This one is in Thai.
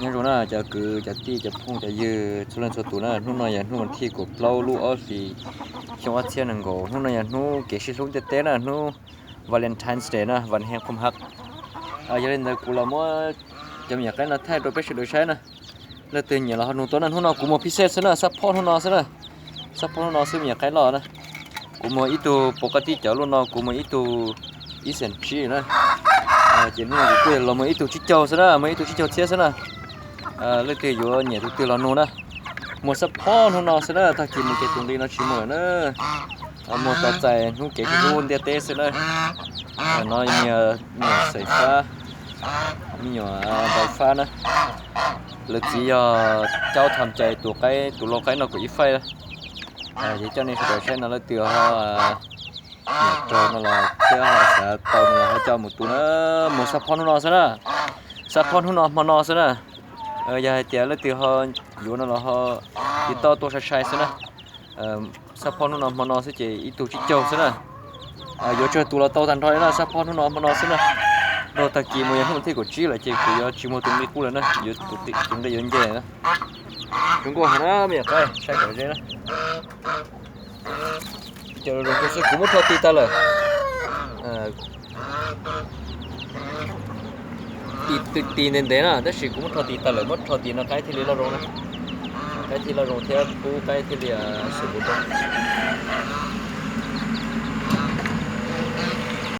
nhưng rồi naจะคือจะตีจะพุ่งจะยืดส่วนส่วนตัวนะนู่นน่ะอย่างนู่นมันที่กูเปล่าลู่อ้อสิช่วงว่าเที่ยงนึงก็นู่นน่ะอย่างนู่นเกชิลุงจะเต้นนะนู่นวาเลนไทน์เดย์นะวันแห่งความรักอย่าเล่นแต่กูละมั่วจะมีอยากได้นะแท้โดยไม่ใช่โดยใช้นะแล้วตื่นอย่างเราหนูตัวนั้นนู่นน่ะกูมาพิเศษซะนะซัพพอร์ตนู่นน่ะซะนะซัพพอร์ตนู่นน่ะซึ่งอยากได้หล่อนะกูมาอีตัวปกติเจ้าลุ่นน่ะกูมาอีตัวอีเซนชีนะเจนนู่นกูเรามาอีตัวชิเจ้าซะนะมาอีตัวชิเจ้าเทียซะนะเลยตีอยู่เนี่ยตัวเราโน่นะหมดสะพอนู่นนอซะนะถ้ากินมันเกตุงดีนะชิมเนอะหมดตัดใจนู่นเกตุงเดียเตซะนะน้อยมีสายฟ้ามีไฟฟ้านะเลยจีเจ้าทำใจตัวไก่ตัวโลไก่นอกกับอีไฟละเจ้านี่เขาใช้นั่นแล้วเตือนเขาเนี่ยโจนั่นแหละเจ้าสาวตอนนี้เขาเจ้าหมดตัวนะหมดสะพอนู่นนอซะนะสะพอนู่นนอมานอซะนะอย่าให้เจ้าเลยตีเขาอยู่นั่นแหละเขาติดต่อตัวชายๆซะนะซัพพอร์ตนู่นมานอนซะเจอีตัวชิเจ้าซะนะอยู่เจอตัวเราโตทันทอยนะซัพพอร์ตนู่นมานอนซะนะเราตะกี้มันยังไม่ที่กูชี้เลยเจกูยอชิโมตุมิกูเลยนะอยู่ตุติถึงได้ยืนเจนะถึงกูหานะไม่อยากไปใช่กันเจนะเจอเราคือกูไม่ทอตีตาเลยตีเน้นเด่นนะแต่สิกูไม่ทอตีตาเลยไม่ทอตีนะใครที่เลี้ยเรานะใครที่เราลงเที่ยวกูใครที่เลี้ยสุบุตร